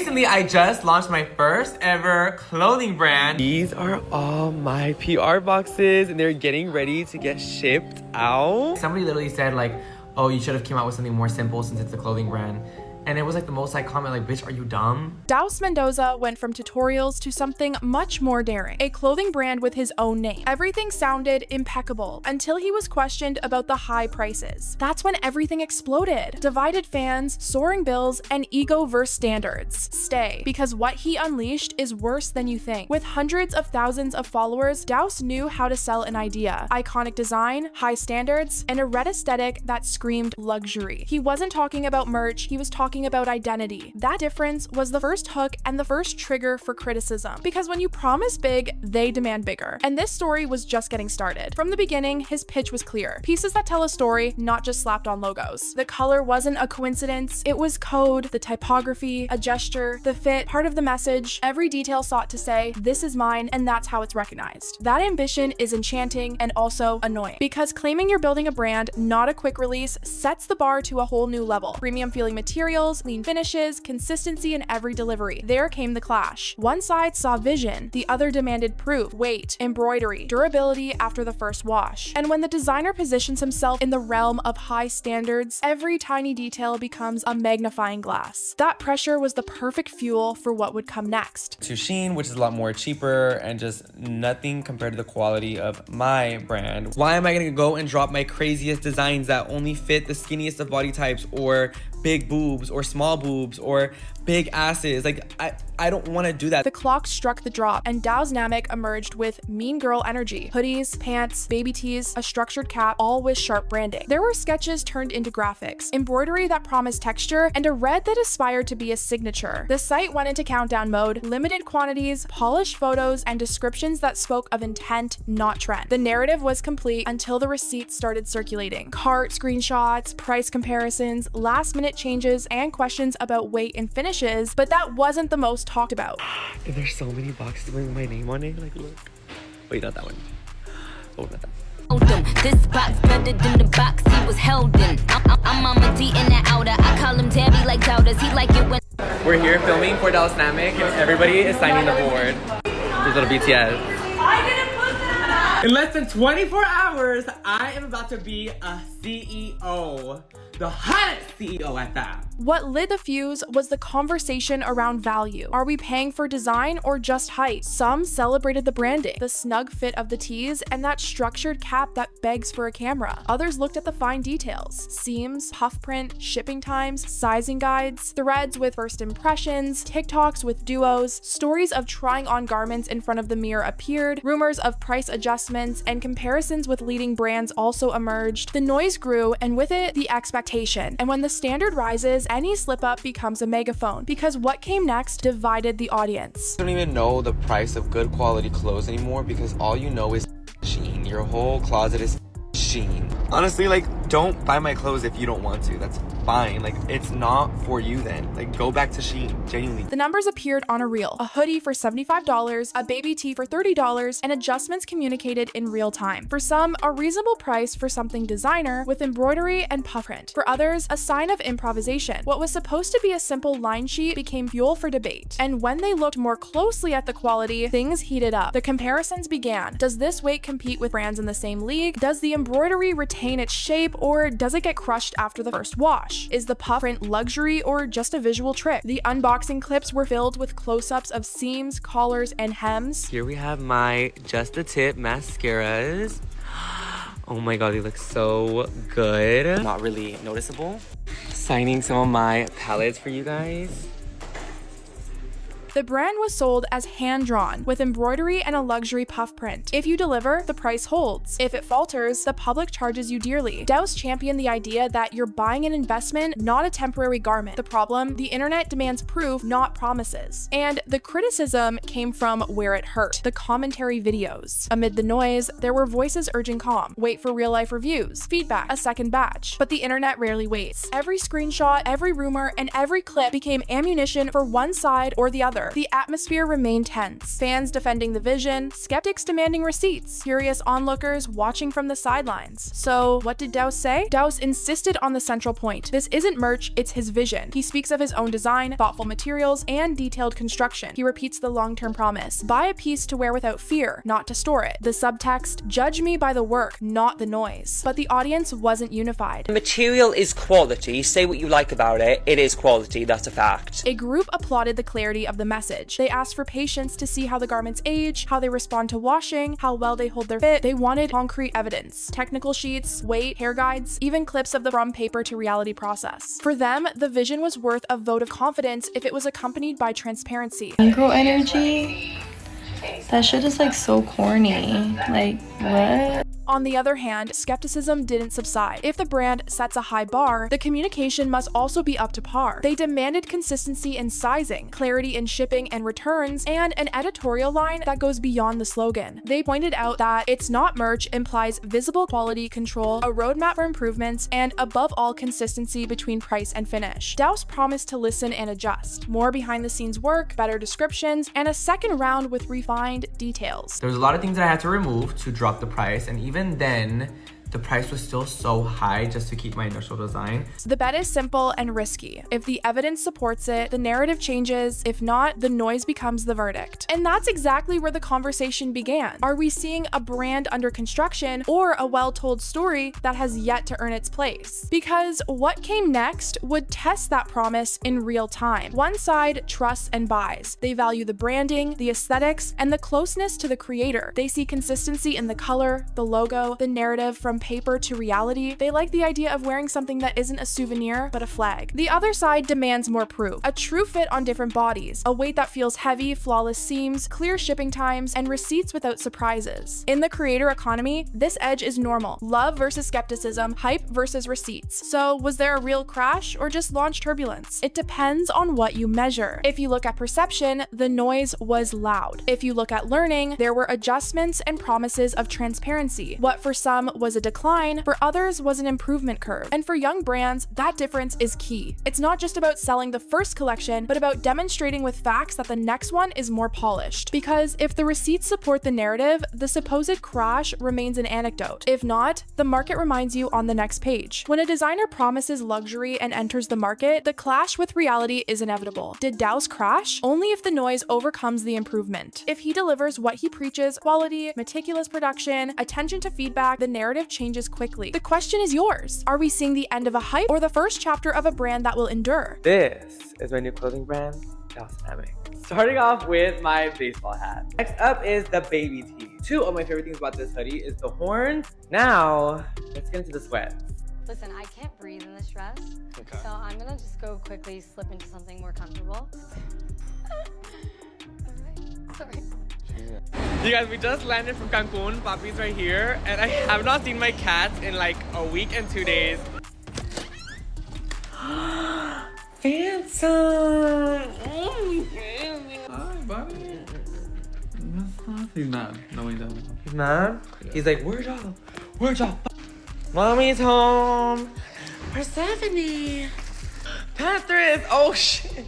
Recently, I just launched my first ever clothing brand. These are all my PR boxes and they're getting ready to get shipped out. Somebody literally said like, oh, you should have came out with something more simple since it's a clothing brand. And it was like the most like comment like, bitch, are you dumb? Daus Mendoza went from tutorials to something much more daring, a clothing brand with his own name. Everything sounded impeccable until he was questioned about the high prices. That's when everything exploded. Divided fans, soaring bills, and ego versus standards. Stay, because what he unleashed is worse than you think. With hundreds of thousands of followers, Daus knew how to sell an idea. Iconic design, high standards, and a red aesthetic that screamed luxury. He wasn't talking about merch, he was talking about identity. That difference was the first hook and the first trigger for criticism. Because when you promise big, they demand bigger. And this story was just getting started. From the beginning, his pitch was clear. Pieces that tell a story, not just slapped on logos. The color wasn't a coincidence. It was code, the typography, a gesture, the fit, part of the message. Every detail sought to say, this is mine, and that's how it's recognized. That ambition is enchanting and also annoying. Because claiming you're building a brand, not a quick release, sets the bar to a whole new level. Premium feeling materials, lean finishes, consistency in every delivery. There came the clash. One side saw vision, the other demanded proof, weight, embroidery, durability after the first wash. And when the designer positions himself in the realm of high standards, every tiny detail becomes a magnifying glass. That pressure was the perfect fuel for what would come next. To Shein, which is a lot more cheaper and just nothing compared to the quality of my brand. Why am I gonna go and drop my craziest designs that only fit the skinniest of body types, or big boobs or small boobs or big asses? Like, I don't want to do that. The clock struck the drop and Daus Namek emerged with mean girl energy. Hoodies, pants, baby tees, a structured cap, all with sharp branding. There were sketches turned into graphics, embroidery that promised texture, and a red that aspired to be a signature. The site went into countdown mode, limited quantities, polished photos, and descriptions that spoke of intent, not trend. The narrative was complete until the receipts started circulating. Cart screenshots, price comparisons, last minute changes, and questions about weight and finishes, but that wasn't the most talked about. And there's so many boxes with my name on it. Like, look. Wait, not that one. Oh, not that. This box better than the box he was held in. I'm Mama D in the outer. I call him Daddy like Doubters. He like it when We're here filming for Daus Namek and everybody is signing the board. There's little BTS. In less than 24 hours, I am about to be a CEO. The hottest CEO at that. What lit the fuse was the conversation around value. Are we paying for design or just hype? Some celebrated the branding, the snug fit of the tees, and that structured cap that begs for a camera. Others looked at the fine details: seams, puff print, shipping times, sizing guides, threads with first impressions, TikToks with duos. Stories of trying on garments in front of the mirror appeared, rumors of price adjustments, and comparisons with leading brands also emerged. The noise grew, and with it, the expectation. And when the standard rises, any slip up becomes a megaphone, because what came next divided the audience. I don't even know the price of good quality clothes anymore because all you know is Shein. Your whole closet is Shein. Honestly, like, don't buy my clothes if you don't want to. That's fine. Like, it's not for you then. Like, go back to Shein, genuinely. The numbers appeared on a reel: a hoodie for $75, a baby tee for $30, and adjustments communicated in real time. For some, a reasonable price for something designer with embroidery and puff print. For others, a sign of improvisation. What was supposed to be a simple line sheet became fuel for debate. And when they looked more closely at the quality, things heated up. The comparisons began. Does this weight compete with brands in the same league? Does the embroidery retain its shape, or does it get crushed after the first wash? Is the puff print luxury or just a visual trick? The unboxing clips were filled with close-ups of seams, collars, and hems. Here we have my Just the Tip mascaras. Oh my god, they look so good. Not really noticeable. Signing some of my palettes for you guys. The brand was sold as hand-drawn, with embroidery and a luxury puff print. If you deliver, the price holds. If it falters, the public charges you dearly. Daus championed the idea that you're buying an investment, not a temporary garment. The problem? The internet demands proof, not promises. And the criticism came from where it hurt: the commentary videos. Amid the noise, there were voices urging calm. Wait for real-life reviews, feedback, a second batch. But the internet rarely waits. Every screenshot, every rumor, and every clip became ammunition for one side or the other. further. The atmosphere remained tense. Fans defending the vision, skeptics demanding receipts, curious onlookers watching from the sidelines. So what did Daus say? Daus insisted on the central point. This isn't merch, it's his vision. He speaks of his own design, thoughtful materials, and detailed construction. He repeats the long-term promise. Buy a piece to wear without fear, not to store it. The subtext, judge me by the work, not the noise. But the audience wasn't unified. The material is quality. Say what you like about it. It is quality, that's a fact. A group applauded the clarity of the message. They asked for patience to see how the garments age, how they respond to washing, how well they hold their fit. They wanted concrete evidence, technical sheets, weight, hair guides, even clips of the from paper to reality process. For them, the vision was worth a vote of confidence if it was accompanied by transparency. Micro energy? That shit is like so corny. Like, what? On the other hand, skepticism didn't subside. If the brand sets a high bar, the communication must also be up to par. They demanded consistency in sizing, clarity in shipping and returns, and an editorial line that goes beyond the slogan. They pointed out that "it's not merch" implies visible quality control, a roadmap for improvements, and above all, consistency between price and finish. Daus promised to listen and adjust. More behind-the-scenes work, better descriptions, and a second round with refined details. There was a lot of things that I had to remove to drop the price, and even then, the price was still so high just to keep my initial design. The bet is simple and risky. If the evidence supports it, the narrative changes. If not, the noise becomes the verdict. And that's exactly where the conversation began. Are we seeing a brand under construction or a well-told story that has yet to earn its place? Because what came next would test that promise in real time. One side trusts and buys. They value the branding, the aesthetics, and the closeness to the creator. They see consistency in the color, the logo, the narrative from paper to reality. They like the idea of wearing something that isn't a souvenir, but a flag. The other side demands more proof. A true fit on different bodies, a weight that feels heavy, flawless seams, clear shipping times, and receipts without surprises. In the creator economy, this edge is normal. Love versus skepticism, hype versus receipts. So was there a real crash or just launch turbulence? It depends on what you measure. If you look at perception, the noise was loud. If you look at learning, there were adjustments and promises of transparency. What for some was a decline, for others was an improvement curve. And for young brands, that difference is key. It's not just about selling the first collection, but about demonstrating with facts that the next one is more polished. Because if the receipts support the narrative, the supposed crash remains an anecdote. If not, the market reminds you on the next page. When a designer promises luxury and enters the market, the clash with reality is inevitable. Did Daus crash? Only if the noise overcomes the improvement. If he delivers what he preaches, quality, meticulous production, attention to feedback, the narrative changes quickly. The question is yours. Are we seeing the end of a hype or the first chapter of a brand that will endure? This is my new clothing brand, Daus. Starting off with my baseball hat. Next up is the baby tee. Two of my favorite things about this hoodie is the horns. Now, let's get into the sweats. Listen, I can't breathe in this dress, Okay. so I'm gonna just go quickly slip into something more comfortable. Sorry. You guys, we just landed from Cancun. Papi's right here, and I have not seen my cats in like a week and 2 days. Phantom! Hi, buddy. He's mad. No, he doesn't. He's mad? Yeah. He's like, where'd y'all? Mommy's home. Persephone. Patris. Oh shit.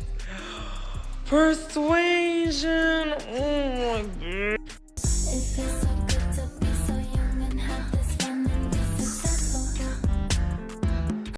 Persuasion. Oh my god.